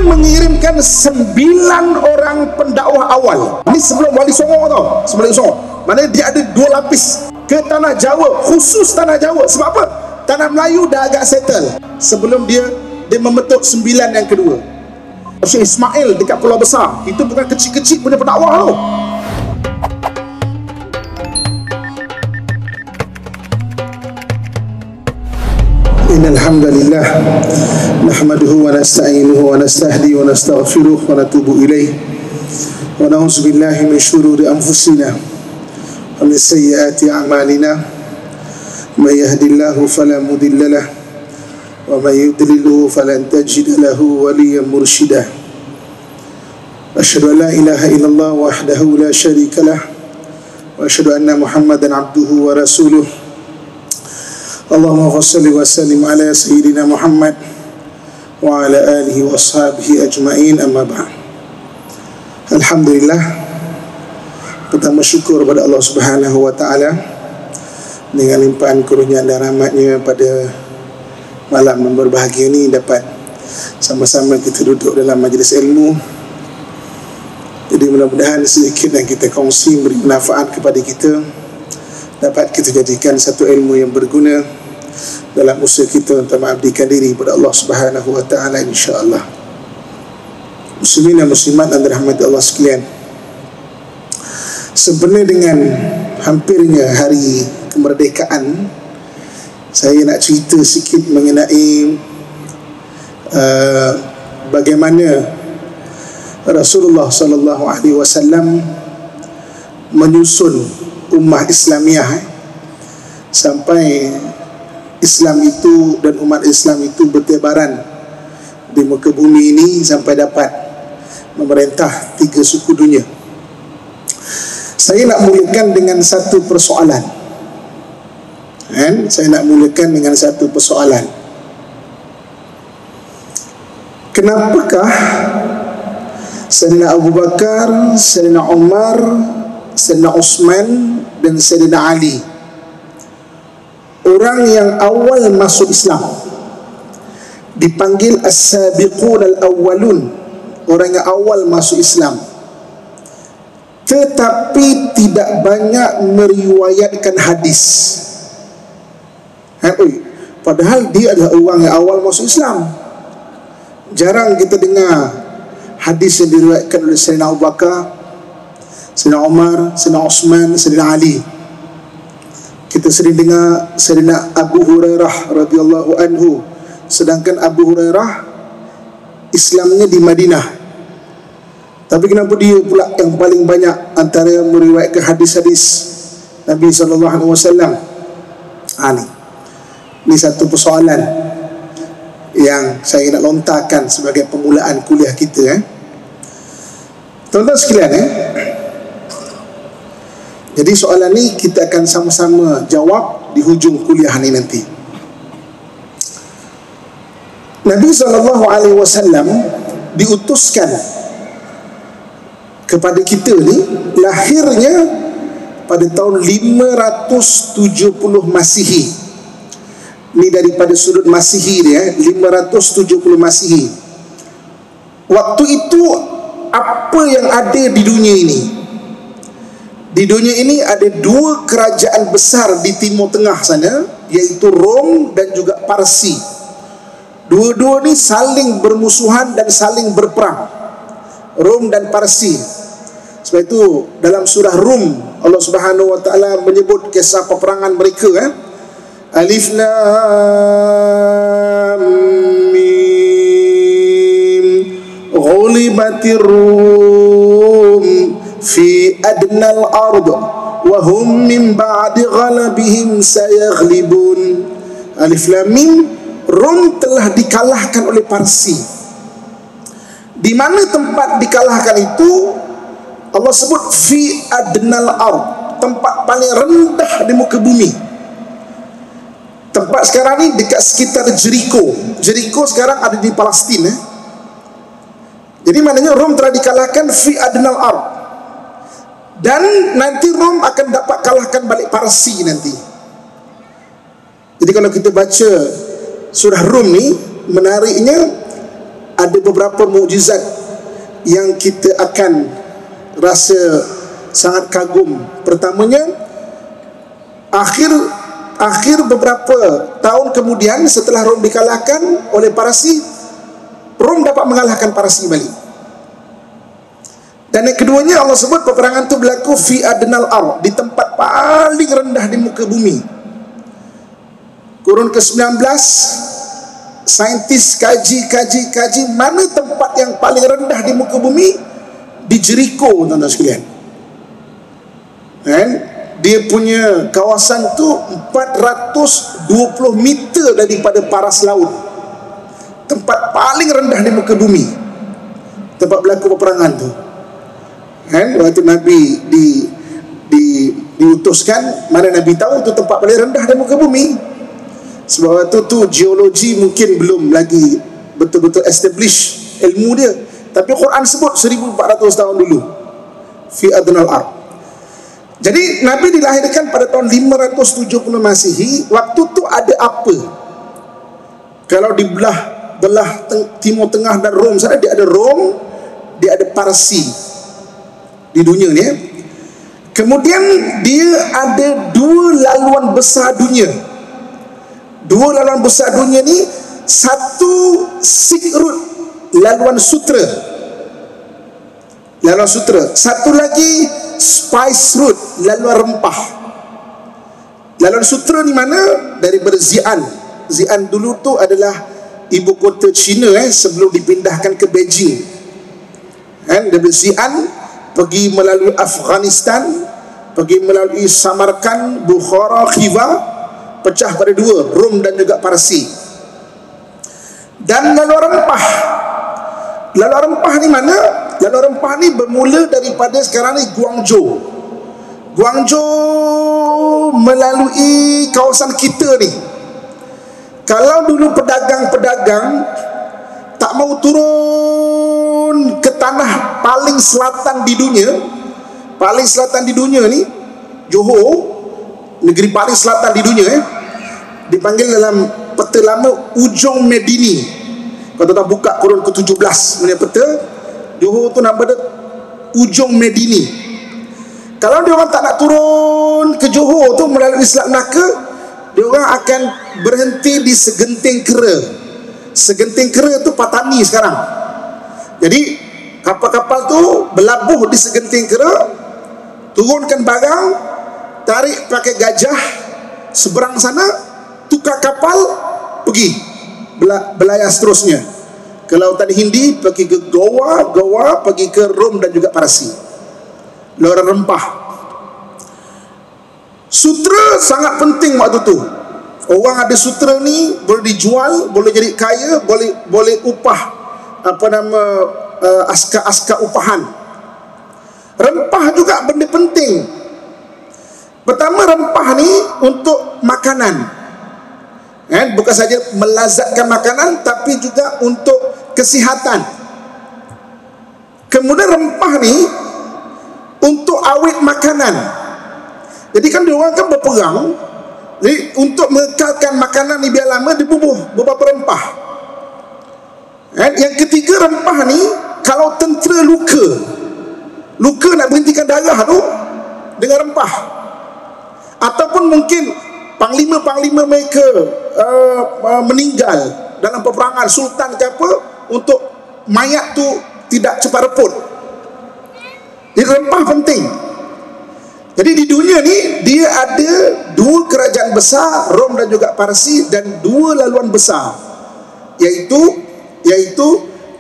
mengirimkan 9 orang pendakwah awal. Ini sebelum Wali Songo tau, sebelum Songo. Maknanya dia ada 2 lapis ke tanah Jawa, khusus tanah Jawa. Sebab apa? Tanah Melayu dah agak settle. Sebelum dia membentuk 9 yang kedua. Syekh Ismail dekat Pulau Besar, itu bukan kecil-kecil punya pendakwah tau. Innal hamdalillah nahmaduhu wa nasta'inuhu wa nastahdi wa nastaghfiruh wa natubu ilaih wa na'udzu billahi min shururi anfusina wa min sayyiati a'malina may yahdihillahu fala mudilla lahu wa may yudlilhu falan tajida lahu waliyyan mursyida. Asyhadu an la ilaha illallah wahdahu la syarika lah wa asyhadu anna Muhammadan abduhu wa rasuluh. Allahumma salli wa sallim ala sayyidina Muhammad wa ala alihi wa ashabihi ajma'in, amma ba'd. Alhamdulillah, pertama syukur kepada Allah Subhanahu wa ta'ala dengan limpahan kurnia dan rahmatnya pada malam yang berbahagia ini, dapat sama-sama kita duduk dalam majlis ilmu. Jadi mudah-mudahan sedikit yang kita kongsi beri manfaat kepada kita, dapat kita jadikan satu ilmu yang berguna dalam usaha kita untuk mengabdikan diri kepada Allah Subhanahu wa ta'ala, insya-Allah. Muslimin dan muslimat yang dirahmati Allah sekalian, sebenarnya dengan hampirnya hari kemerdekaan, saya nak cerita sikit mengenai bagaimana Rasulullah sallallahu alaihi wasallam menyusun ummah Islamiah sampai Islam itu dan umat Islam itu bertebaran di muka bumi ini sampai dapat memerintah 3 suku dunia. Saya nak mulakan dengan satu persoalan. Kenapakah Sayyidina Abu Bakar, Sayyidina Umar, Sayyidina Utsman dan Sayyidina Ali, orang yang awal masuk Islam, dipanggil as-sabiqun al-awwalun, orang yang awal masuk Islam, tetapi tidak banyak meriwayatkan hadis? Padahal dia adalah orang yang awal masuk Islam. Jarang kita dengar hadis yang diriwayatkan oleh Sayyidina Abu Bakar, Sayyidina Umar, Sayyidina Utsman, Sayyidina Ali. Kita sering dengar Sayyidina Abu Hurairah radhiyallahu anhu, sedangkan Abu Hurairah Islamnya di Madinah. Tapi kenapa dia pula yang paling banyak antara yang meriwayatkan hadis-hadis Nabi sallallahu alaihi wasallam? Ini satu persoalan yang saya nak lontarkan sebagai permulaan kuliah kita. Tuan-tuan sekalian, jadi soalan ni kita akan sama-sama jawab di hujung kuliah ni nanti. Nabi SAW diutuskan kepada kita ni lahirnya pada tahun 570 Masihi. Ni daripada sudut Masihi dia, 570 Masihi. Waktu itu apa yang ada di dunia ini? Di dunia ini ada 2 kerajaan besar di Timur Tengah sana, iaitu Rom dan juga Parsi. Dua-dua ni saling bermusuhan dan saling berperang, Rom dan Parsi. Sebab itu dalam surah Rum, Allah Subhanahu wa ta'ala menyebut kisah peperangan mereka. Alif Lam Mim, ghulibatir Rum fi adnal ard wa hum min ba'di ghalabihim sayaghlibun. Alif Lam Mim, Rom telah dikalahkan oleh Parsi. Di mana tempat dikalahkan itu Allah sebut fi adnal ard, tempat paling rendah di muka bumi. Tempat sekarang ni dekat sekitar Jericho. Jericho sekarang ada di Palestin. Jadi maknanya Rom telah dikalahkan fi adnal ard, dan nanti Rom akan dapat kalahkan balik Parsi nanti. Jadi kalau kita baca surah Rum ni, menariknya ada beberapa mukjizat yang kita akan rasa sangat kagum. Pertamanya, akhir beberapa tahun kemudian setelah Rom dikalahkan oleh Parsi, Rom dapat mengalahkan Parsi balik. Dan yang keduanya, Allah sebut peperangan itu berlaku fi adnal ard, di tempat paling rendah di muka bumi. Kurun ke-19, saintis kaji mana tempat yang paling rendah di muka bumi. Di Jericho, tuan-tuan sekalian. Kan? Dia punya kawasan tu 420 meter daripada paras laut. Tempat paling rendah di muka bumi, tempat berlaku peperangan tu. Kan? Waktu Nabi diutuskan, mana Nabi tahu tu tempat paling rendah di muka bumi. Sebab waktu tu geologi mungkin belum lagi betul-betul establish ilmu dia. Tapi Quran sebut 1400 tahun dulu, fi adnal ard. Jadi Nabi dilahirkan pada tahun 570 Masihi. Waktu tu ada apa? Kalau dibelah Timur Tengah dan Rom sana, dia ada Rom, dia ada Parsi di dunia ni. Kemudian dia ada dua laluan besar dunia. Dua laluan besar dunia ni, satu Silk Road, laluan sutra, satu lagi Spice Road, laluan rempah. Laluan sutra ni mana? Daripada Xi'an. Xi'an dulu tu adalah ibu kota China sebelum dipindahkan ke Beijing. Daripada Xi'an pergi melalui Afghanistan, pergi melalui Samarkand, Bukhara, Khiva, pecah pada dua, Rom dan juga Parsi. Dan laluan rempah ni mana? Laluan rempah ni bermula daripada sekarang ni Guangzhou melalui kawasan kita ni. Kalau dulu pedagang-pedagang tak mau turun ke tanah paling selatan di dunia ni, Johor, negeri paling selatan di dunia, dipanggil dalam peta lama Ujung Medini. Kalau tuan buka kurun ke-17 punya peta, Johor tu nama dia Ujung Medini. Kalau dia orang tak nak turun ke Johor tu melalui Selat Melaka, dia orang akan berhenti di Segenting Kera. Segenting Kera tu Patani sekarang. Jadi kapal-kapal tu berlabuh di Segenting Kera, turunkan barang, tarik pakai gajah seberang sana, tukar kapal, pergi belayar seterusnya ke lautan Hindi, pergi ke Goa, pergi ke Rom dan juga Parsi. Laluan rempah. Sutra sangat penting waktu tu. Orang ada sutra ni boleh dijual, boleh jadi kaya, boleh upah askar upahan. Rempah juga benda penting. Pertama, rempah ni untuk makanan. Bukan saja melazatkan makanan, tapi juga untuk kesihatan. Kemudian rempah ni untuk awet makanan. Jadi kan diorang kan berperang, jadi untuk mengekalkan makanan ni biar lama, dibubuh beberapa rempah. Yang ketiga, rempah ni kalau tentera luka nak berhentikan darah tu dengan rempah. Ataupun mungkin panglima mereka meninggal dalam peperangan, sultan ke apa, untuk mayat tu tidak cepat reput. Jadi rempah penting. Jadi di dunia ni dia ada dua kerajaan besar, Rom dan juga Parsi, dan dua laluan besar, iaitu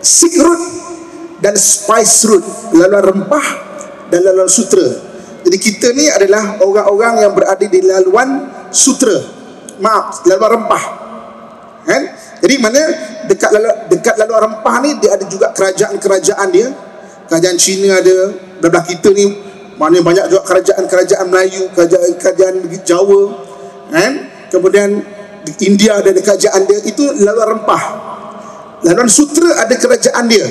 Silk Road dan Spice Road, laluan rempah dan laluan sutra. Jadi kita ni adalah orang-orang yang berada di laluan sutra, laluan rempah. Jadi mana dekat laluan rempah ni, dia ada juga kerajaan-kerajaan dia. Kerajaan Cina ada, belah kita ni mana banyak juga kerajaan Melayu, kerajaan Jawa, kemudian di India ada kerajaan dia. Itu laluan rempah. Laluan sutra ada kerajaan dia.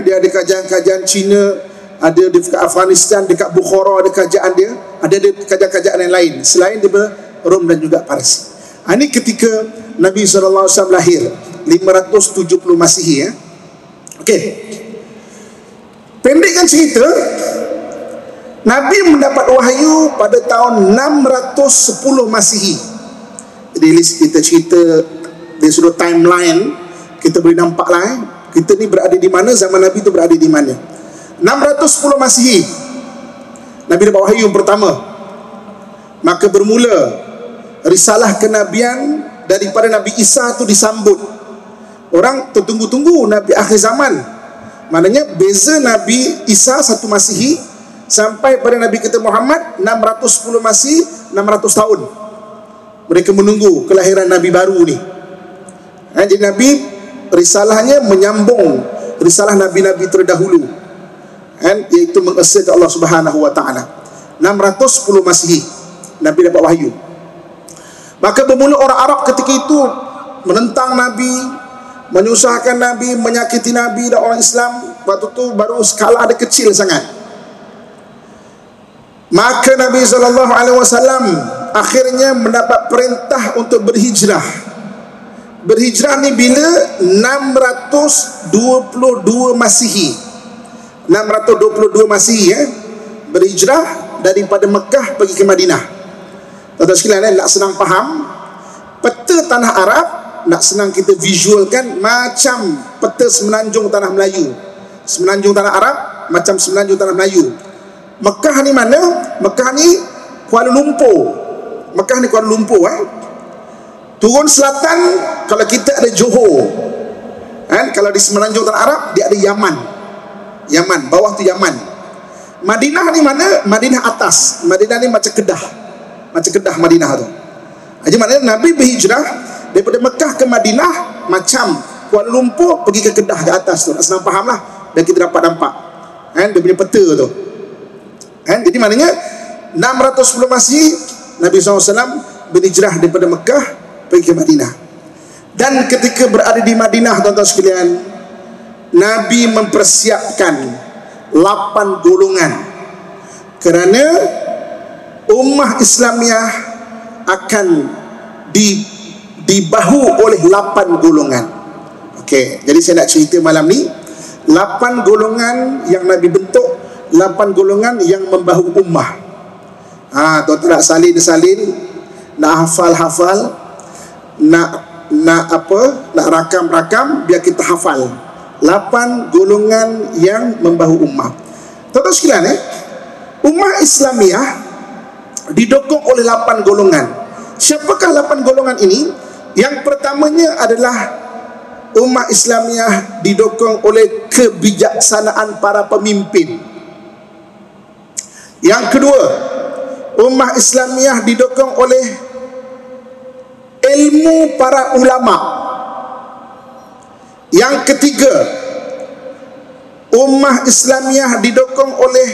Dia ada kerajaan Cina, ada dekat Afghanistan, dekat Bukhara ada kerajaan dia, ada kerajaan yang lain selain daripada Rom dan juga Parsi. Ini ketika Nabi SAW lahir. 570 Masihi ya. Okey. Pendekkan cerita, Nabi mendapat wahyu pada tahun 610 Masihi. Jadi kita cerita dari sudut timeline, kita boleh nampak lah kita ni berada di mana, zaman Nabi tu berada di mana. 610 Masihi Nabi dapat wahyu yang pertama. Maka bermula risalah kenabian daripada Nabi Isa tu disambut. Orang tertunggu-tunggu Nabi akhir zaman. Maknanya beza Nabi Isa 1 Masihi sampai pada Nabi kita Muhammad 610 Masihi, 600 tahun. Mereka menunggu kelahiran Nabi baru ni. Jadi Nabi risalahnya menyambung risalah Nabi-Nabi terdahulu, iaitu mengesahkan Allah Subhanahu Wa Taala. 610 Masihi Nabi dapat wahyu. Maka bermula orang Arab ketika itu menentang Nabi, menyusahkan Nabi, menyakiti Nabi dan orang Islam. Waktu tu baru skala ada kecil sangat. Maka Nabi SAW akhirnya mendapat perintah untuk berhijrah. Berhijrah ni bila 622 Masihi. 622 Masihi berhijrah daripada Mekah pergi ke Madinah. Tuan-tuan sekalian, nak senang faham peta tanah Arab, nak senang kita visualkan macam peta semenanjung tanah Melayu. Semenanjung tanah Arab macam semenanjung tanah Melayu. Mekah ni mana? Mekah ni Kuala Lumpur. Mekah ni Kuala Lumpur Turun selatan, kalau kita ada Johor. Kalau di semenanjung tanah Arab dia ada Yaman. Yaman, bawah tu Yaman. Madinah ni mana? Madinah atas. Madinah ni macam Kedah. Macam Kedah Madinah tu. Jadi maknanya Nabi berhijrah daripada Mekah ke Madinah macam Kuala Lumpur pergi ke Kedah ke atas tu. Nak senang faham lah, dan kita dapat nampak dia punya peta tu. Jadi maknanya 610 Masihi Nabi SAW berhijrah daripada Mekah pergi ke Madinah. Dan ketika berada di Madinah, tuan-tuan sekalian, Nabi mempersiapkan 8 golongan, kerana ummah Islamiah akan dibahu oleh 8 golongan. Okey, jadi saya nak cerita malam ni 8 golongan yang Nabi bentuk, 8 golongan yang membahu ummah. Tuan-tuan nak salin, nak hafal, nak rakam, biar kita hafal. 8 golongan yang membahu ummah. Tuan-tuan sekalian, ummah Islamiah didokong oleh 8 golongan. Siapakah 8 golongan ini? Yang pertamanya adalah ummah Islamiah didokong oleh kebijaksanaan para pemimpin. Yang kedua, ummah Islamiah didokong oleh ilmu para ulama. Yang ketiga, ummah Islamiah didokong oleh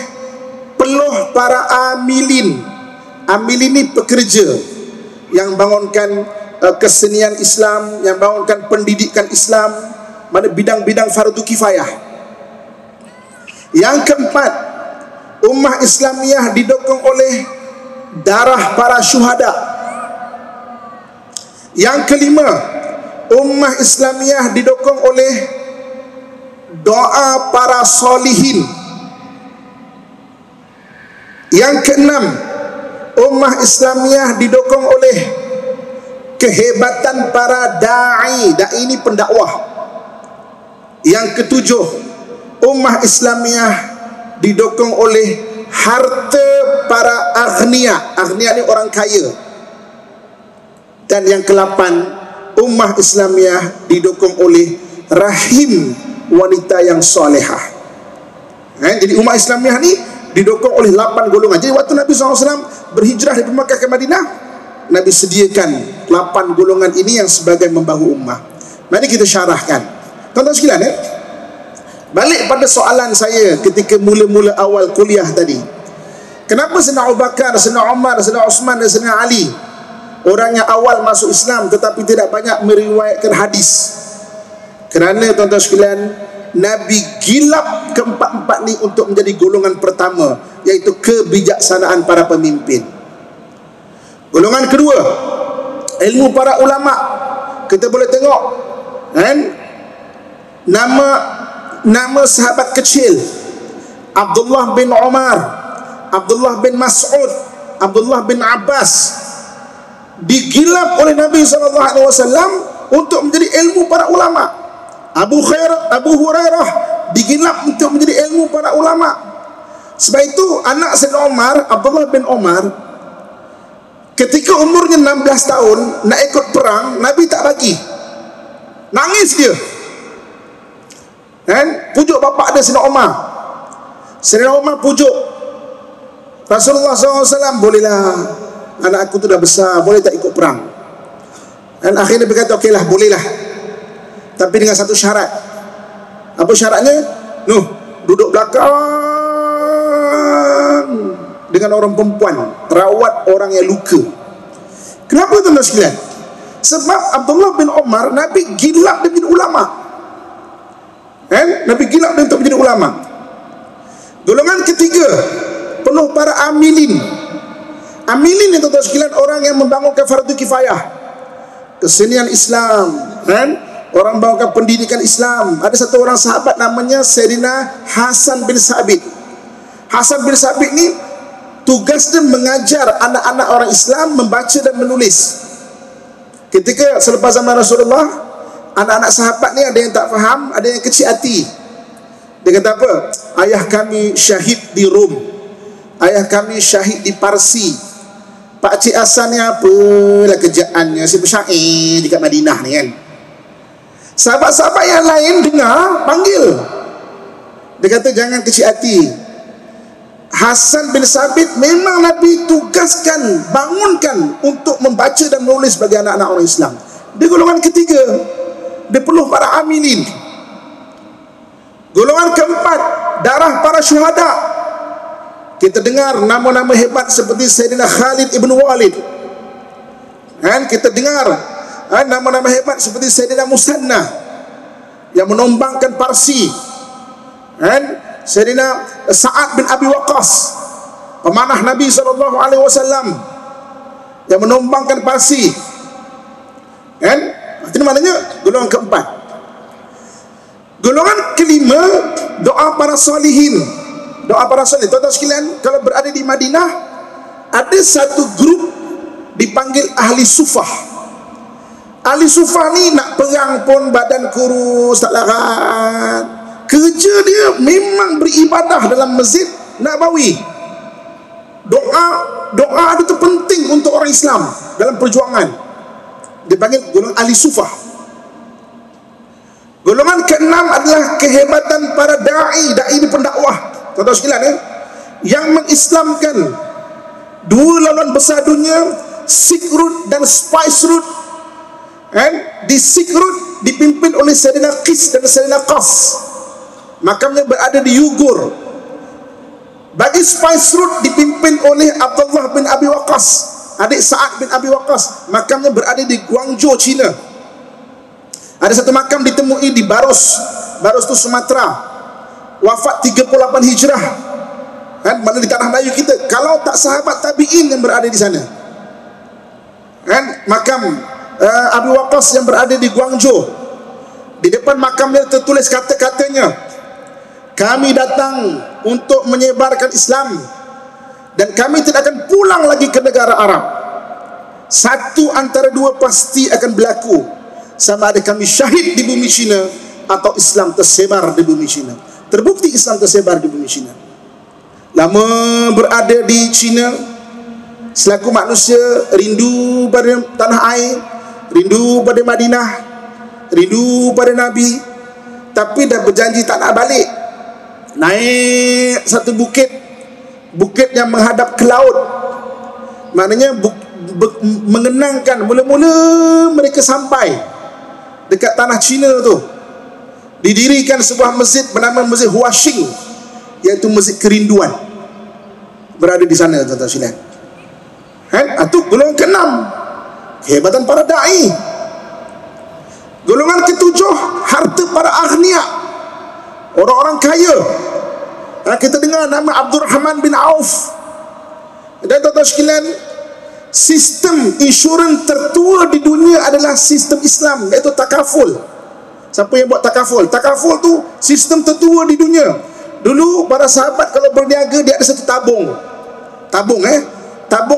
peluh para amilin. Amilin ni pekerja yang bangunkan kesenian Islam, yang bangunkan pendidikan Islam, mana bidang-bidang fardu kifayah. Yang keempat, ummah Islamiah didokong oleh darah para syuhada. Yang kelima, ummah Islamiah didokong oleh doa para solihin. Yang keenam, ummah Islamiah didokong oleh kehebatan para da'i. Da'i ini pendakwah. Yang ketujuh, ummah Islamiah didokong oleh harta para aghnia. Aghnia ni orang kaya. Dan yang ke-8, ummah Islamiah didokong oleh rahim wanita yang solehah. Jadi ummah Islamiah ni didokong oleh 8 golongan. Jadi waktu Nabi SAW berhijrah dari Mekah ke Madinah, Nabi sediakan 8 golongan ini yang sebagai membahu ummah. Mari kita syarahkan. Tuan-tuan sekalian, balik pada soalan saya ketika mula-mula awal kuliah tadi. Kenapa Sayyidina Abu Bakar, Sayyidina Umar, Sayyidina Uthman dan Sayyidina Ali, orang yang awal masuk Islam tetapi tidak banyak meriwayatkan hadis? Kerana tuan-tuan sekalian, Nabi gilap keempat-empat ni untuk menjadi golongan pertama, iaitu kebijaksanaan para pemimpin. Golongan kedua, ilmu para ulama. Kita boleh tengok kan? Nama sahabat kecil Abdullah bin Umar, Abdullah bin Mas'ud, Abdullah bin Abbas digilap oleh Nabi SAW untuk menjadi ilmu para ulama. Abu Hurairah digilap untuk menjadi ilmu para ulama. Sebab itu anak Sayyidina Umar, Abdullah bin Umar, ketika umurnya 16 tahun nak ikut perang, Nabi tak bagi. Nangis dia, kan? Pujuk bapak dia Sayyidina Umar. Sayyidina Umar pujuk Rasulullah SAW, bolehlah, anak aku tu dah besar, boleh tak ikut perang? Dan akhirnya berkata, okeylah, bolehlah, tapi dengan satu syarat. Apa syaratnya? Nuh, duduk belakang dengan orang perempuan, terawat orang yang luka. Kenapa tuan-tuan sekalian? Sebab Abdullah bin Umar, Nabi gilap dia menjadi ulama, kan? Nabi gilap dia untuk menjadi ulama. Golongan ketiga, penuh para amilin. Amilin yang tuan-tuan sekalian, orang yang membangunkan fardu kifayah, kesenian Islam, kan? Orang membangunkan pendidikan Islam. Ada satu orang sahabat namanya Sayyidina Hasan bin Sabit. Hasan bin Sabit ni tugas dia mengajar anak-anak orang Islam membaca dan menulis. Ketika selepas zaman Rasulullah, anak-anak sahabat ni ada yang tak faham, ada yang kecil hati. Dia kata apa? Ayah kami syahid di Rom, ayah kami syahid di Parsi. Pak Cik Hasan ni apalah kerjaannya, si persyair dekat Madinah ni, kan? Sahabat-sahabat yang lain dengar, panggil. Dia kata jangan kecil hati. Hasan bin Sabit memang Nabi tugaskan, bangunkan untuk membaca dan menulis bagi anak-anak orang Islam. Dia golongan ketiga, dia perlu para amilin. Golongan keempat, darah para syuhada. Kita dengar nama-nama hebat seperti Sayyidina Khalid ibn Walid, kan? Kita dengar nama-nama hebat seperti Sayyidina Musanna yang menombangkan Parsi, kan? Sayyidina Sa'ad bin Abi Waqqas, pemanah Nabi SAW, yang menombangkan Parsi, kan? Itu maknanya golongan keempat. Golongan kelima, doa para salihin. Doa para salihin, tuan-tuan sekalian, kalau berada di Madinah, ada satu grup dipanggil ahli sufah. Ahli sufah ni nak perang pun badan kurus, tak larat. Kerja dia memang beribadah dalam masjid Nabawi. Doa itu penting untuk orang Islam dalam perjuangan. Dipanggil golongan ahli sufah. Golongan keenam adalah kehebatan para da'i di pendakwah. Tuan-tuan sekalian, yang mengislamkan dua laluan besar dunia, Silk Road dan Spice Road, kan? Di Silk Road dipimpin oleh Sayyidina Qis dan Sayyidina Qas, makamnya berada di Yugur. Bagi Spice Road dipimpin oleh Abdullah bin Abi Waqqas, adik Sa'ad bin Abi Waqqas, makamnya berada di Guangzhou, China. Ada satu makam ditemui di Baros. Baros itu Sumatera. Wafat 38 Hijrah, kan? Mana di tanah Melayu kita. Kalau tak sahabat tabi'in yang berada di sana, kan? Makam Abi Waqqas yang berada di Guangzhou, di depan makamnya tertulis kata-katanya, kami datang untuk menyebarkan Islam dan kami tidak akan pulang lagi ke negara Arab. Satu antara dua pasti akan berlaku, sama ada kami syahid di bumi Cina atau Islam tersebar di bumi Cina. Terbukti Islam tersebar di bumi Cina. Lama berada di Cina, selaku manusia rindu pada tanah air, rindu pada Madinah, rindu pada Nabi, tapi dah berjanji tak nak balik. Naik satu bukit, bukit yang menghadap ke laut, maknanya mengenangkan mula-mula mereka sampai dekat tanah Cina tu, didirikan sebuah masjid bernama Masjid Huashing, iaitu masjid kerinduan, berada di sana, tuan-tuan sekalian. Itu golongan ke-6, kehebatan para da'i. Golongan ke-7, harta para aghnia, orang-orang kaya. Kita dengar nama Abdurrahman bin Auf. Dan tuan-tuan sekalian, sistem insurans tertua di dunia adalah sistem Islam, iaitu takaful. Siapa yang buat takaful? Takaful tu sistem tertua di dunia. Dulu para sahabat kalau berniaga, dia ada satu tabung. Tabung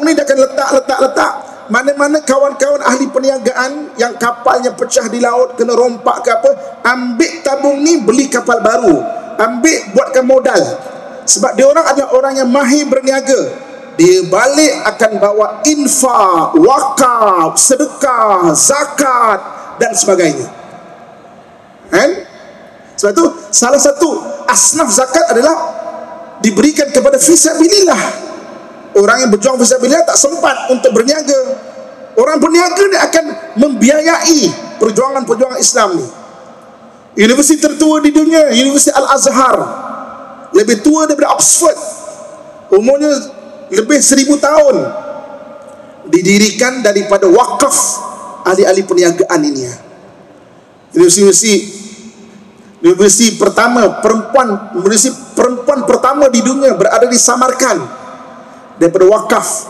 ni dia akan letak. Mana-mana kawan-kawan ahli perniagaan yang kapalnya pecah di laut, kena rompak ke apa, ambil tabung ni, beli kapal baru, ambil buatkan modal. Sebab dia orang adalah orang yang mahir berniaga. Dia balik akan bawa infak, wakaf, sedekah, zakat dan sebagainya. Kan? Sebab itu salah satu asnaf zakat adalah diberikan kepada fisabilillah. Orang yang berjuang fisabilillah tak sempat untuk berniaga. Orang berniaga ni akan membiayai perjuangan-perjuangan Islam ni. Universiti tertua di dunia, Universiti Al-Azhar, lebih tua daripada Oxford, umurnya lebih 1000 tahun, didirikan daripada wakaf ahli-ahli perniagaan ini. Universiti pertama perempuan pertama di dunia berada di Samarkand daripada wakaf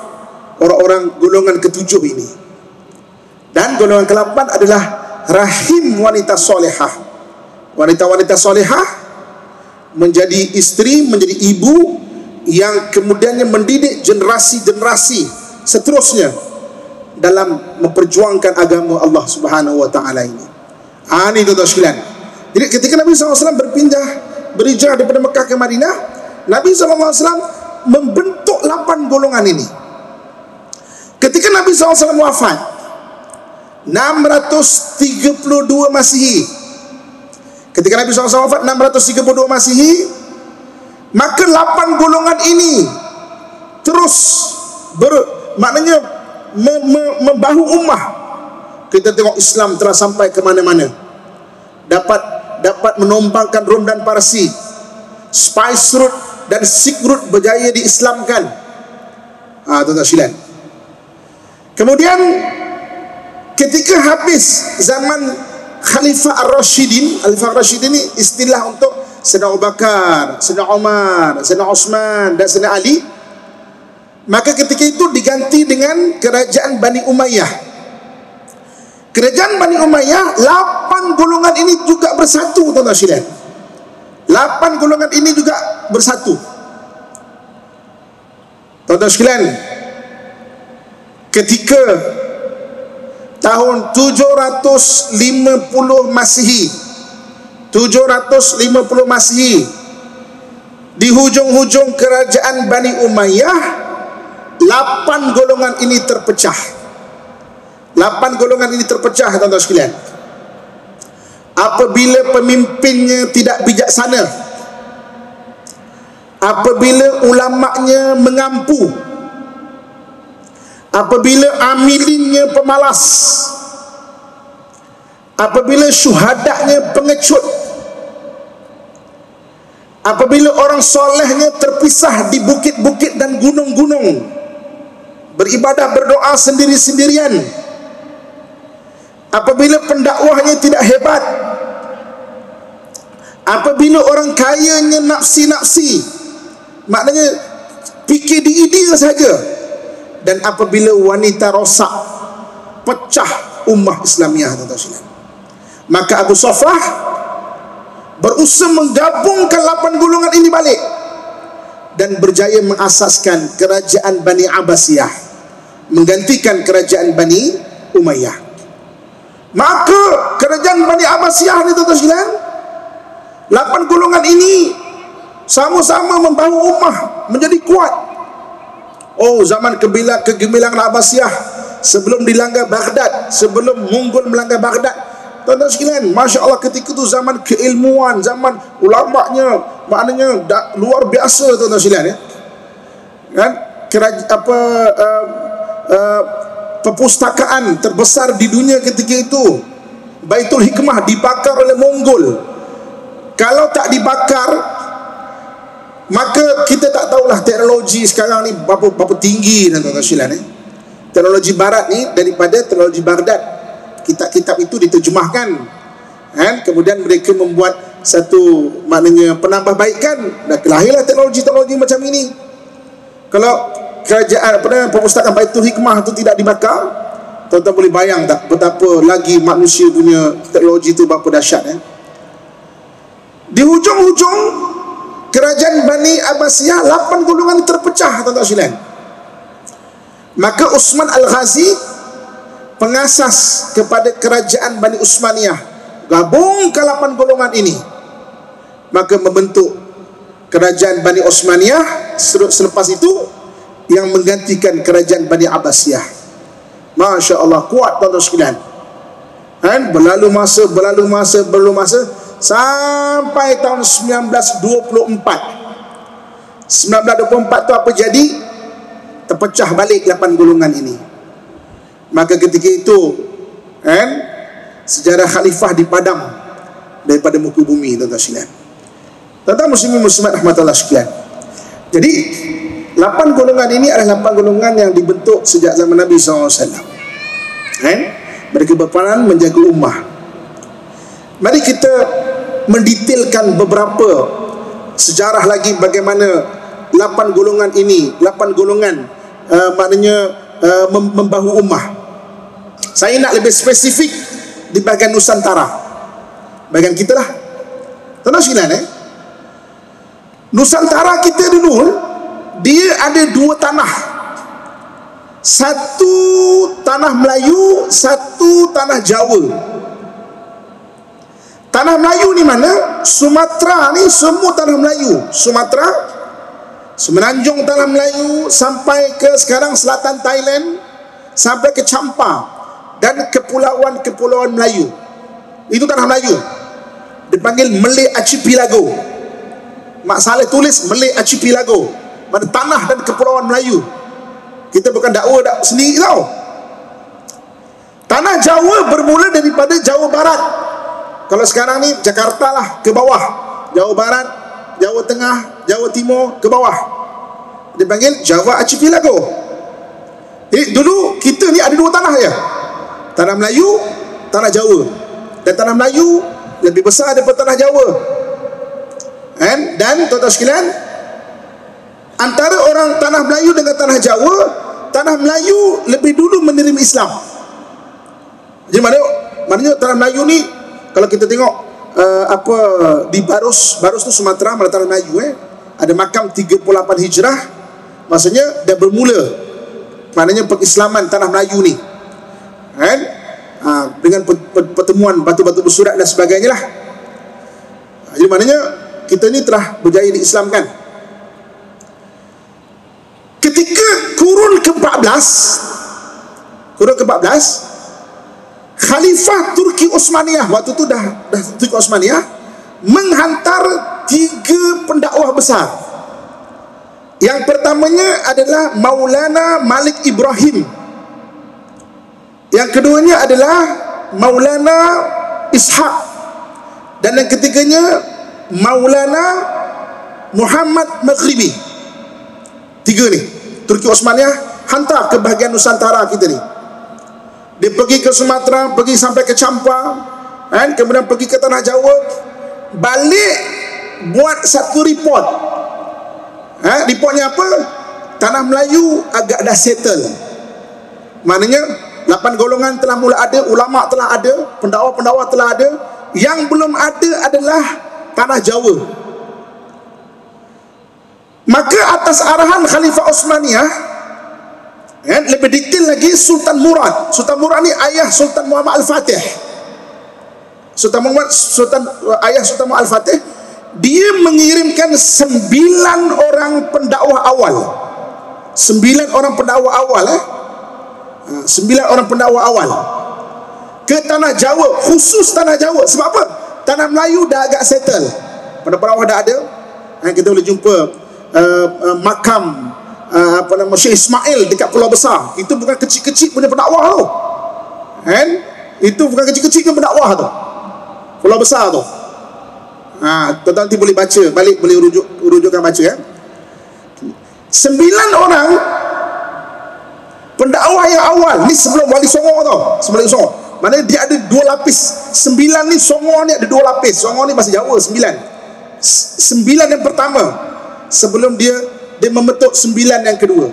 orang-orang golongan ke-7 ini. Dan golongan ke-8 adalah rahim wanita solehah. Wanita-wanita solehah menjadi isteri, menjadi ibu, yang kemudiannya mendidik generasi-generasi seterusnya dalam memperjuangkan agama Allah Subhanahu wa taala ini. Ini tuan-tuan sekalian. Jadi ketika Nabi SAW berhijrah daripada Mekah ke Madinah, Nabi SAW membentuk 8 golongan ini. Ketika Nabi SAW wafat 632 Masihi. Ketika Nabi SAW wafat 632 Masihi, maka 8 golongan ini terus membahu ummah. Kita tengok Islam telah sampai ke mana-mana. Dapat menumpangkan Rom dan Parsi. Spice route dan Silk route berjaya diislamkan. Tuan-tuan sekalian. Kemudian ketika habis zaman Khalifah Ar-Rashidin, Khalifah Ar-Rashidin ini istilah untuk Sayyidina Abu Bakar, Sayyidina Umar, Sayyidina Osman dan Sayyidina Ali. Maka ketika itu diganti dengan kerajaan Bani Umayyah. Kerajaan Bani Umayyah, 8 golongan ini juga bersatu, tuan-tuan sekalian. 8 golongan ini juga bersatu. Tuan-tuan sekalian, ketika tahun 750 Masihi, 750 Masihi, di hujung-hujung kerajaan Bani Umayyah, 8 golongan ini terpecah. 8 golongan ini terpecah, tuan-tuan sekalian. Apabila pemimpinnya tidak bijaksana, apabila ulama'nya mengampu, apabila amilinnya pemalas, apabila syuhadanya pengecut, apabila orang solehnya terpisah di bukit-bukit dan gunung-gunung, beribadah berdoa sendiri-sendirian, apabila pendakwahnya tidak hebat, apabila orang kayanya nafsi-nafsi, maknanya fikir diri dia saja, dan apabila wanita rosak, pecah ummah Islamiah, tuan-tuan sekalian. Maka Abu Safah berusaha menggabungkan 8 golongan ini balik dan berjaya mengasaskan kerajaan Bani Abbasiyah, menggantikan kerajaan Bani Umayyah. Maka kerajaan Bani Abbasiyah ni, tuan-tuan sekalian, 8 golongan ini sama-sama membawa ummah menjadi kuat. Zaman kegemilangan Abbasiyah sebelum dilanggar Baghdad, sebelum Mongol melanggar Baghdad, tuan-tuan sekalian, Masya Allah, ketika itu zaman keilmuan, zaman ulama'nya, maknanya luar biasa, tuan-tuan sekalian, ya. Kan? Perpustakaan terbesar di dunia ketika itu, Baitul Hikmah, dibakar oleh Mongol. Kalau tak dibakar, maka kita tak tahulah teknologi sekarang ni berapa tinggi, tuan-tuan sekalian, ya. Teknologi barat ni daripada teknologi Baghdad. Kitab-kitab itu diterjemahkan, kan? Kemudian mereka membuat satu, maknanya penambahbaikan, dan lahirlah teknologi-teknologi macam ini. Kalau kerajaan perpustakaan Baitul Hikmah itu tidak dibakar, Tuan-tuan boleh bayang tak betapa lagi manusia punya teknologi itu berapa dahsyat Di hujung-hujung kerajaan Bani Abbasiyah 8 golongan terpecah, tuan-tuan sekalian. Maka Utsman Al-Ghazi, pengasas kepada kerajaan Bani Utsmaniyah, gabungkan 8 golongan ini, maka membentuk kerajaan Bani Utsmaniyah. Selepas itu yang menggantikan kerajaan Bani Abbasiyah. Masya Allah, kuat tuan-tuan sekalian. Berlalu masa sampai tahun 1924. 1924 tu apa jadi? Terpecah balik 8 golongan ini. Maka ketika itu sejarah khalifah dipadam daripada muka bumi, tuan-tuan sekalian. Tuan-tuan muslimin muslimat rahmatullah sekalian. Jadi 8 golongan ini adalah 8 golongan yang dibentuk sejak zaman Nabi SAW. Mereka berperan menjaga ummah. Mari kita mendetailkan beberapa sejarah lagi bagaimana 8 golongan ini, 8 golongan maknanya membahu ummah. Saya nak lebih spesifik di bahagian Nusantara, bahagian kita lah. Tuan-tuan sekalian, Nusantara kita dulu, dia ada 2 tanah. Satu tanah Melayu, satu tanah Jawa. Tanah Melayu ni mana? Sumatera ni semua tanah Melayu. Sumatera, Semenanjung tanah Melayu, sampai ke sekarang selatan Thailand, sampai ke Champa dan kepulauan-kepulauan Melayu. Itu tanah Melayu. Dipanggil Malay Archipelago. Mak Saleh tulis Malay Archipelago, mana tanah dan kepulauan Melayu. Kita bukan dakwa sendiri tau. Tanah Jawa bermula daripada Jawa Barat. Kalau sekarang ni Jakarta lah ke bawah, Jawa Barat, Jawa Tengah, Jawa Timur ke bawah, dipanggil Java Archipelago. Jadi dulu kita ni ada 2 tanah ya, tanah Melayu, tanah Jawa. Dan tanah Melayu lebih besar daripada tanah Jawa. Dan tuan-tuan sekalian, antara orang tanah Melayu dengan tanah Jawa, tanah Melayu lebih dulu menerima Islam. Jadi maknanya tanah Melayu ni, kalau kita tengok di Barus tu Sumatera, mana tanah Melayu ada makam 38 Hijrah, maksudnya dah bermula maknanya pengislaman tanah Melayu ni, dengan pertemuan batu-batu bersurat dan sebagainya lah. Jadi maknanya kita ni telah berjaya diislamkan. Ketika kurun ke-14, Khalifah Turki Osmaniyah, waktu tu dah Turki Osmaniyah menghantar 3 pendakwah besar. Yang pertamanya adalah Maulana Malik Ibrahim. Yang keduanya adalah Maulana Ishaq. Dan yang ketiganya Maulana Muhammad Maghribi. 3 ni Turki Osmaniyah hantar ke bahagian Nusantara kita ni. Dia pergi ke Sumatera, pergi sampai ke Champa, kemudian pergi ke tanah Jawa, balik buat satu report. Reportnya apa? Tanah Melayu agak dah settle. Maknanya 8 golongan telah mula ada, ulama telah ada, pendakwa-pendakwa telah ada. Yang belum ada adalah tanah Jawa. Maka atas arahan Khalifah Osmaniyah, lebih detail lagi, Sultan Murad ni ayah Sultan Muhammad Al-Fatih. Ayah Sultan Muhammad Al-Fatih, dia mengirimkan 9 orang pendakwah awal. 9 orang pendakwah awal 9 orang pendakwah awal ke tanah Jawa, khusus tanah Jawa. Sebab apa? Tanah Melayu dah agak settle, pendakwah dah ada. Kita boleh jumpa makam Syekh Ismail dekat Pulau Besar. Itu bukan kecil-kecil punya pendakwah tu. Itu bukan kecil-kecil punya pendakwah tu, Pulau Besar tu. Tuan-tuan nanti boleh baca balik, boleh rujukkan baca 9 orang pendakwah yang awal ni sebelum Wali Songo tau. Sebelum Songo, maknanya dia ada 2 lapis. 9 ni, Songo ni ada 2 lapis. Songo ni bahasa Jawa 9 yang pertama sebelum dia membentuk 9 yang kedua.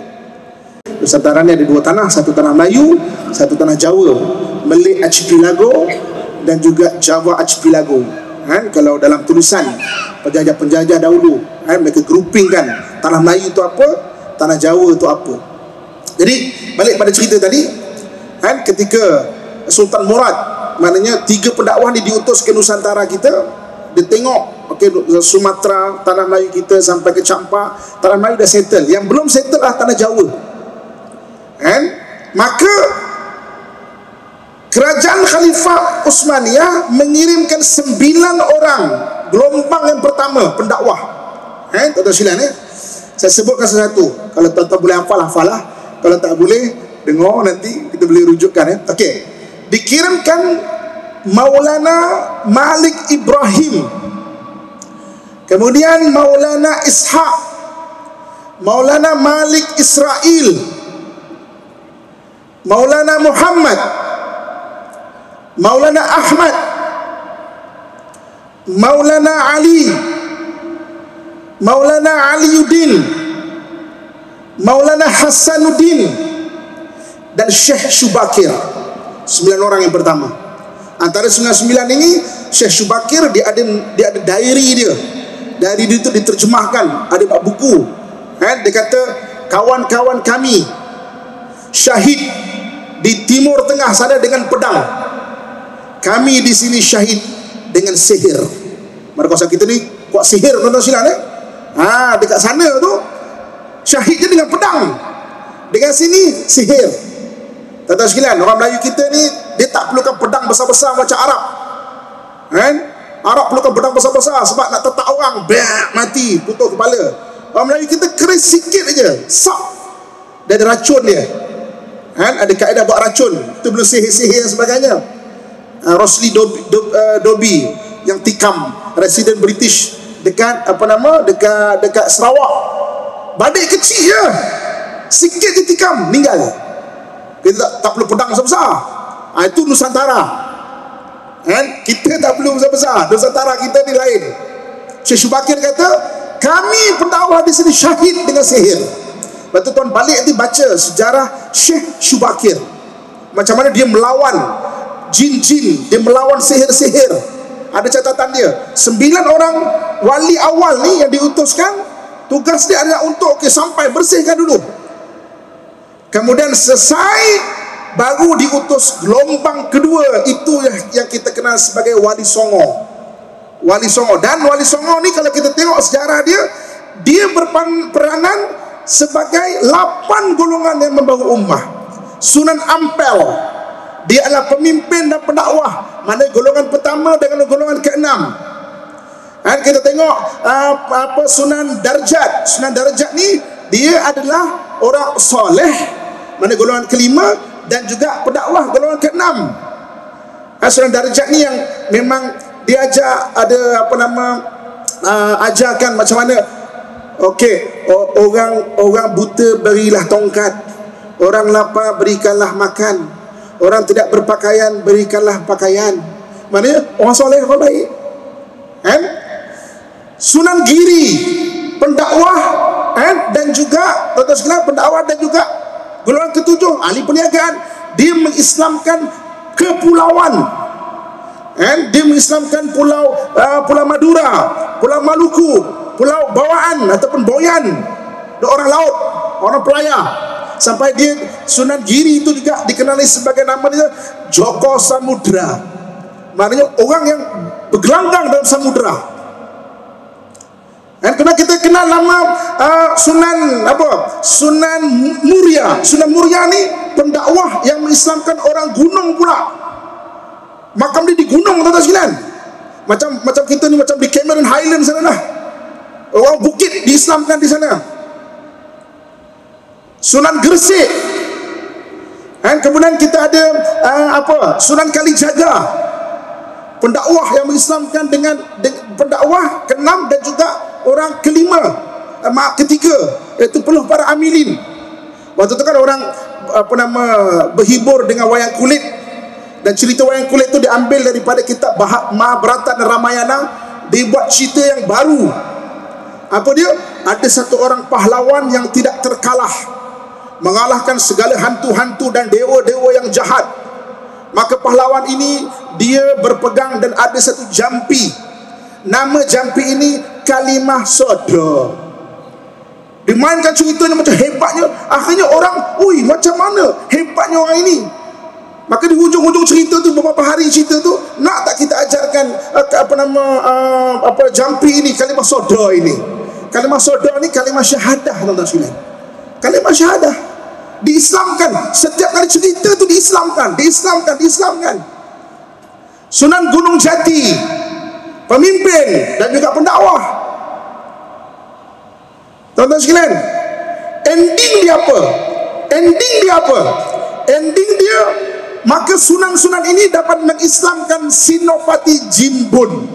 Nusantara ni ada dua tanah, satu tanah Melayu, satu tanah Jawa, Malay Archipelago dan juga Java Archipelago. Kalau dalam tulisan penjajah-penjajah dahulu, mereka groupingkan tanah Melayu itu apa, tanah Jawa itu apa. Jadi balik pada cerita tadi, ketika Sultan Murad, maknanya 3 pendakwah ni diutus ke Nusantara kita, dia tengok Sumatera, tanah Melayu kita sampai ke Campak, tanah Melayu dah settle. Yang belum settle lah tanah Jawa. Maka kerajaan Khalifah Utsmaniyah mengirimkan 9 orang gelombang yang pertama pendakwah. Tuan-tuan silap saya sebutkan satu-satu. Kalau tuan-tuan boleh hafal lah. Kalau tak boleh, dengar nanti kita boleh rujukkan. Okey. Dikirimkan Maulana Malik Ibrahim, kemudian Maulana Ishaq, Maulana Malik Israel, Maulana Muhammad, Maulana Ahmad, Maulana Ali, Maulana Aliuddin, Maulana Hasanuddin dan Syekh Syubakir. 9 orang yang pertama. Antara 9 ini, Syekh Syubakir dia ada diary dia. Diary dia itu diterjemahkan, ada bab buku. Dia kata, kawan-kawan kami syahid di Timur Tengah sana dengan pedang. Kami di sini syahid dengan sihir. Maka kawasan kita ni kuat sihir, tuan-tuan silang dekat sana tu syahidnya dengan pedang, dengan sini sihir. Tuan-tuan sekalian, orang Melayu kita ni dia tak perlukan pedang besar-besar macam Arab. Arab perlukan pedang besar-besar sebab nak tetak orang, mati, putus kepala. Orang Melayu kita keris sikit aja, sak. Dia ada racun dia. Ada kaedah buat racun. Itu belum sihir-sihir dan sebagainya. Rosli Dobi yang tikam, resident British dekat dekat Sarawak. Badik kecil je, sikit je tikam, meninggal. Kita tak perlu pedang besar-besar. Itu Nusantara. Kita tak perlu besar-besar. Nusantara kita ni lain. Syekh Syubakir kata, kami pendakwah di sini syahid dengan sihir. Lepas tu tuan balik nanti baca sejarah Syekh Syubakir, macam mana dia melawan jin-jin, dia melawan sihir-sihir. Ada catatan dia. 9 orang wali awal ni yang diutuskan, tugas dia adalah untuk sampai bersihkan dulu. Kemudian selesai, baru diutus gelombang kedua. Itu yang kita kenal sebagai Wali Songo. Wali Songo. Dan Wali Songo ni kalau kita tengok sejarah dia, dia berperanan sebagai 8 golongan yang membawa ummah. Sunan Ampel, dia adalah pemimpin dan pendakwah. Mana golongan pertama dengan golongan ke-6. Kita tengok Sunan Darjat. Sunan Darjat ni dia adalah orang soleh, mana golongan ke-5, dan juga pendakwah golongan ke-6. Sunan Darjat ni yang memang dia ajar, ada ajarkan macam mana. Orang buta berilah tongkat, orang lapar berikanlah makan, orang tidak berpakaian berikanlah pakaian. Maknanya orang soleh, orang baik. Sunan Giri, pendakwah dan juga pendakwah dan juga golongan ke-7, ahli perniagaan. Dia mengislamkan kepulauan. Dia mengislamkan Pulau Madura, Pulau Maluku, Pulau Bawaan ataupun Boyan, orang laut, orang pelayar. Sampai dia Sunan Giri itu juga dikenali sebagai nama dia Joko Samudra. Maknanya orang yang bergelanggang dalam samudra. Dan kena kita kenal nama Sunan Muria. Sunan Muria ni pendakwah yang mengislamkan orang gunung pula. Makam dia di gunung, tuan-tuan sekalian. Macam kita ni, macam di Cameron Highland sana lah. Orang bukit diislamkan di sana. Sunan Gresik. Kemudian kita ada Sunan Kalijaga, pendakwah yang mengislamkan dengan pendakwah ke-6 dan juga orang ke-5, ke-3, iaitu penuh para amilin. Waktu itu kan orang berhibur dengan wayang kulit, dan cerita wayang kulit itu diambil daripada kitab Mahabharata dan Ramayana, dibuat cerita yang baru. Apa dia? Ada satu orang pahlawan yang tidak terkalah. mengalahkan segala hantu-hantu dan dewa-dewa yang jahat. Maka pahlawan ini dia berpegang dan ada satu jampi. Nama jampi ini Kalimah Soda. Dimainkan ceritanya macam hebatnya. Akhirnya orang, ui, macam mana hebatnya orang ini. Maka di hujung-hujung cerita tu, beberapa hari cerita tu, nak tak kita ajarkan jampi ini, Kalimah Soda ini. Kalimah Soda ni kalimah syahadah, tuan-tuan sekalian. Kalimah syahadah diislamkan. Setiap kali cerita tu diislamkan. Sunan Gunung Jati, pemimpin dan juga pendakwah. Tuan-tuan sekalian, ending dia apa? Ending dia, maka sunan-sunan ini dapat mengislamkan Sinopati Jinbun.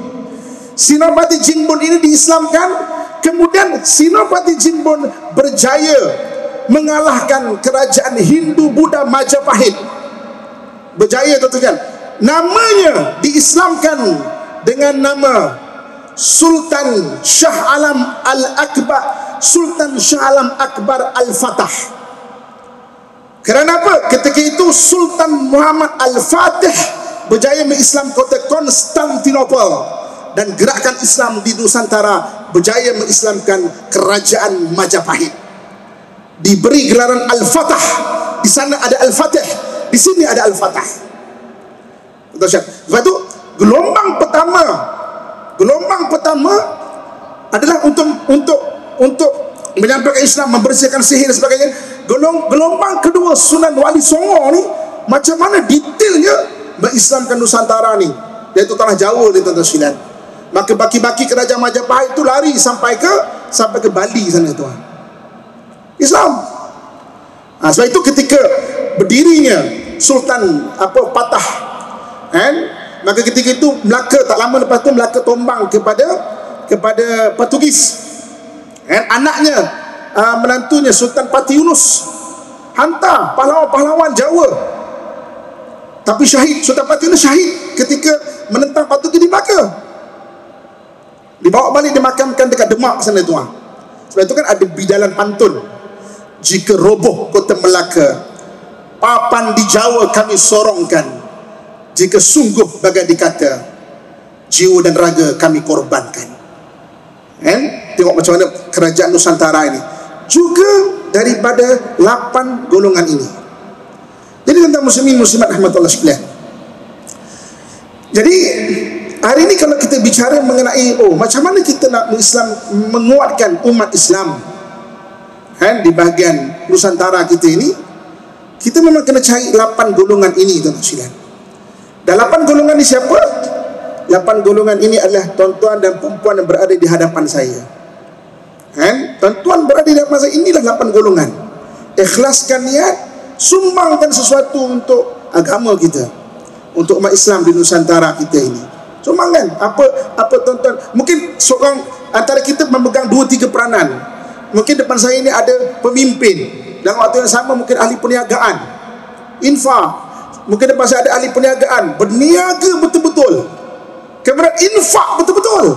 Sinopati Jinbun ini diislamkan. Kemudian Sinopati Jinbun berjaya mengalahkan kerajaan Hindu Buddha Majapahit. Berjaya, tuan-tuan. Namanya diislamkan dengan nama Sultan Shah Alam Al-Akbar, Sultan Shah Alam Akbar Al-Fatah. Kerana apa? Ketika itu Sultan Muhammad Al-Fatih berjaya mengislam kota Konstantinopel, dan gerakan Islam di Nusantara berjaya mengislamkan kerajaan Majapahit. Diberi gelaran Al-Fatah. Di sana ada Al-Fatih, di sini ada Al-Fatah. Sebab itu gelombang pertama adalah untuk menyampaikan Islam, membersihkan sihir dan sebagainya. Gelombang kedua Sunan Wali Songo ni macam mana detailnya mengislamkan Nusantara ni, iaitu tanah Jawa ni, tuan-tuan sekalian. Maka baki-baki kerajaan Majapahit itu lari sampai ke Bali sana, tuan. Islam. Sebab itu ketika berdirinya Sultan Patah, maka ketika itu Melaka, tak lama lepas tu Melaka tombang kepada Portugis. Anaknya, menantunya Sultan Pati Yunus hantar pahlawan-pahlawan Jawa, tapi syahid. Sultan Pati Yunus syahid ketika menentang Portugis di Melaka. Dibawa balik, dimakamkan dekat Demak sana, tuan. Sebab itu kan ada bidalan pantun. Jika roboh kota Melaka, papan di Jawa kami sorongkan. Jika sungguh bagai dikata, jiwa dan raga kami korbankan. Tengok macam mana kerajaan Nusantara ini, juga daripada 8 golongan ini. Jadi tentang muslimin muslimat rahmatullah sekalian. Jadi hari ini kalau kita bicara mengenai macam mana kita nak menguatkan umat Islam di bahagian Nusantara kita ini, kita memang kena cari 8 golongan ini, tuan-tuan sekalian. Dan 8 golongan ini siapa? 8 golongan ini adalah tuan-tuan dan perempuan yang berada di hadapan saya. Tuan-tuan berada di hadapan saya, inilah 8 golongan. Ikhlaskan niat, sumbangkan sesuatu untuk agama kita, untuk umat Islam di Nusantara kita ini. Sumbangkan apa tuan-tuan. Mungkin seorang antara kita memegang 2-3 peranan. Mungkin depan saya ini ada pemimpin, dan waktu yang sama mungkin ahli perniagaan, infak. Mungkin depan saya ada ahli perniagaan, berniaga betul-betul, kemudian infak betul-betul.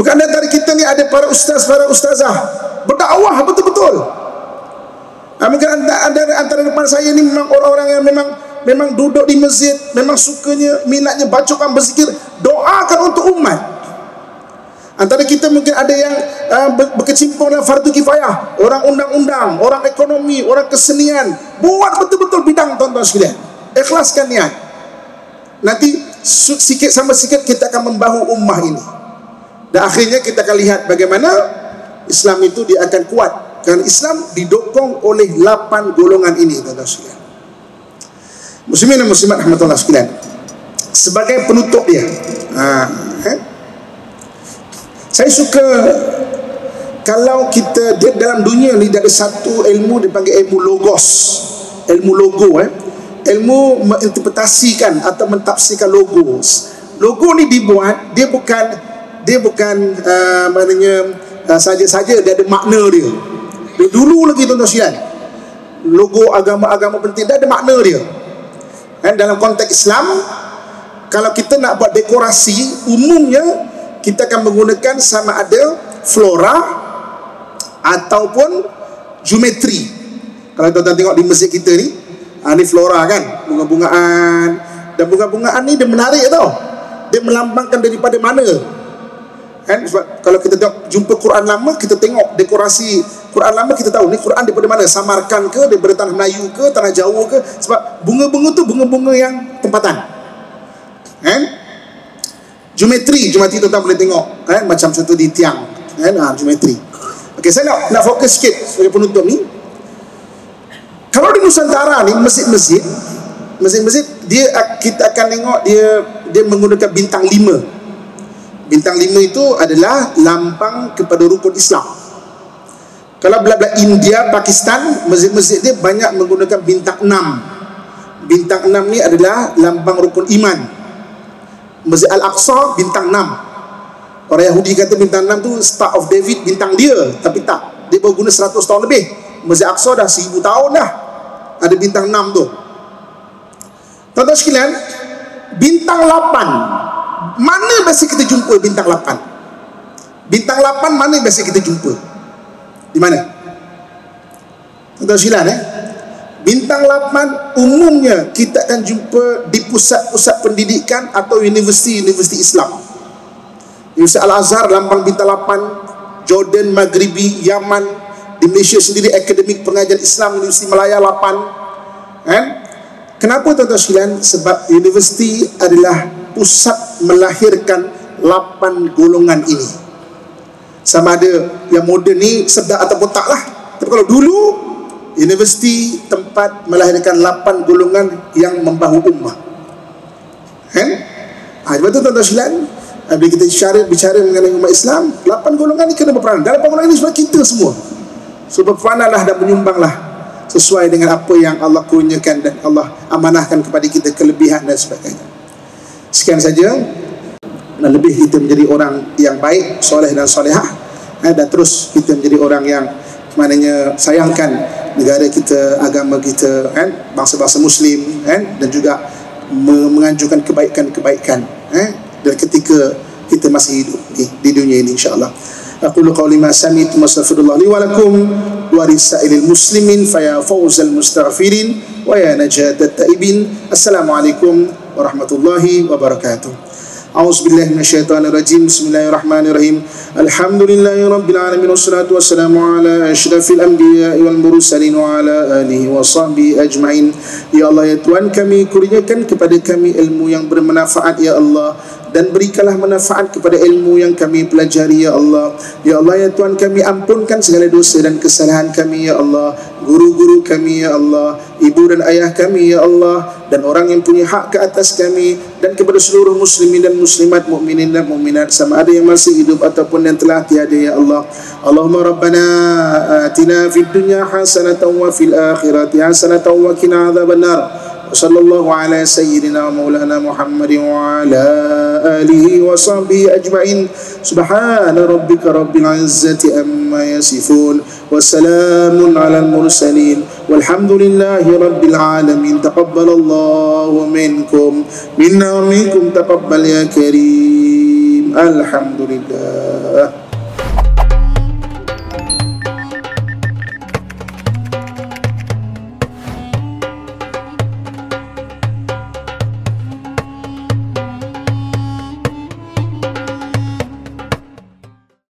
Mungkin antara kita ni ada para ustaz, para ustazah, berdakwah betul-betul. Mungkin antara depan saya ni memang orang-orang yang memang duduk di masjid, memang sukanya, minatnya bacakan, berzikir, doakan untuk umat. Antara kita mungkin ada yang berkecimpung dalam fardu kifayah, orang undang-undang, orang ekonomi, orang kesenian. Buat betul-betul bidang, tuan-tuan sekalian. Ikhlaskan niat. Nanti sikit sama sikit kita akan membahu ummah ini. Dan akhirnya kita akan lihat bagaimana Islam itu dia akan kuat. Kerana Islam didokong oleh 8 golongan ini, tuan-tuan sekalian. Muslimin dan muslimat rahmatullah sekalian. Sebagai penutup dia, saya suka kalau kita dalam dunia ni ada satu ilmu dipanggil ilmu logos, ilmu logo, ilmu menginterpretasikan atau mentafsirkan logos. Logo ni dibuat, dia bukan maknanya saja-saja, dia ada makna dia. Dari dulu lagi, tuan-tuan sekalian, logo agama-agama penting dia ada makna dia. Dalam konteks Islam, kalau kita nak buat dekorasi, umumnya kita akan menggunakan sama ada flora ataupun geometri. Kalau tuan-tuan tengok di masjid kita ni, ni flora kan, bunga-bungaan. Dan bunga-bungaan ni dia menarik tau. Dia melambangkan daripada mana. Kan? Sebab kalau kita tengok jumpa Quran lama, kita tengok dekorasi Quran lama, kita tahu ni Quran daripada mana. Samarkand ke, daripada tanah Melayu ke, tanah Jawa ke. Sebab bunga-bunga tu bunga-bunga yang tempatan. Kan? Geometri tuan-tuan boleh tengok. Kan? Macam contoh di tiang. Kan? Geometri. Okey, saya nak fokus sikit sebagai penutup ni. Kalau di Nusantara ni, masjid-masjid kita akan tengok dia menggunakan bintang 5. Bintang 5 itu adalah lambang kepada rukun Islam. Kalau belah-belah India, Pakistan, masjid-masjid dia banyak menggunakan bintang 6. Bintang 6 ni adalah lambang rukun iman. Masjid Al-Aqsa bintang 6. Orang Yahudi kata bintang 6 tu Star of David, bintang dia. Tapi tak, dia baru guna 100 tahun lebih. Masjid Al-Aqsa dah 1000 tahun dah ada bintang 6 tu. Tuan-tuan sekalian, bintang 8, mana biasa kita jumpa bintang 8? Bintang 8 mana biasa kita jumpa? Di mana? Tuan-tuan sekalian, bintang 8 umumnya kita akan jumpa di pusat-pusat pendidikan atau universiti-universiti Islam. Universiti Al-Azhar lambang bintang 8, Jordan, Maghribi, Yaman. Di Malaysia sendiri Akademik Pengajian Islam Universiti Malaya 8. Kenapa tuan-tuan sekalian? Sebab universiti adalah pusat melahirkan 8 golongan ini. Sama ada yang moden ni sedar ataupun tak lah. Tapi kalau dulu, universiti tempat melahirkan 8 golongan yang membahu ummah. Sebab tu tuan-tuan sekalian, bila kita bicara mengenai umat Islam, 8 golongan ni kena berperanan. Dalam 8 golongan ini sebab kita semua. So berperananlah dan menyumbanglah sesuai dengan apa yang Allah kurniakan dan Allah amanahkan kepada kita, kelebihan dan sebagainya. Sekian saja. Dan lebih kita menjadi orang yang baik, soleh dan solehah, dan terus kita menjadi orang yang maknanya sayangkan negara kita, agama kita, bangsa-bangsa Muslim, dan juga menganjurkan kebaikan-kebaikan dan ketika kita masih hidup di dunia ini, insya-Allah. Aqulu qawli ma sami'tu wastaghfirullah li wa lakum wa lisairil muslimin fa ya fawzal mustaghfirin wa ya najatat taibin. Assalamualaikum warahmatullahi wabarakatuh. A'udzu billahi minasyaitonir rajim. Bismillahirrahmanirrahim. Alhamdulillahirabbil alamin wassalatu wassalamu ala asyrafil anbiya'i wal mursalin wa ala alihi wa sahbihi ajmain. Ya Allah, ya Tuhan kami, kurniakan kepada kami ilmu yang bermanfaat ya Allah, dan berikanlah manfaat kepada ilmu yang kami pelajari ya Allah. Ya Allah, ya Tuhan kami, ampunkan segala dosa dan kesalahan kami ya Allah. Guru-guru kami ya Allah, ibu dan ayah kami ya Allah, dan orang yang punya hak ke atas kami, dan kepada seluruh muslimin dan muslimat, mukminin dan mukminat, sama ada yang masih hidup ataupun yang telah tiada ya Allah. Allahumma rabbana atina fid dunya hasanatan wa fil akhirati hasanatan wa qina adzabannar. Sallallahu ala sayyidina maulana Muhammadin wa ala alihi wa sahbihi ajma'in. Subhana rabbika rabbil izzati amma yasifun wa salamun ala al-mursalin walhamdulillahi rabbil alamin. Taqabbalallahu minkum minna wa minkum taqabbal ya karim. Alhamdulillah.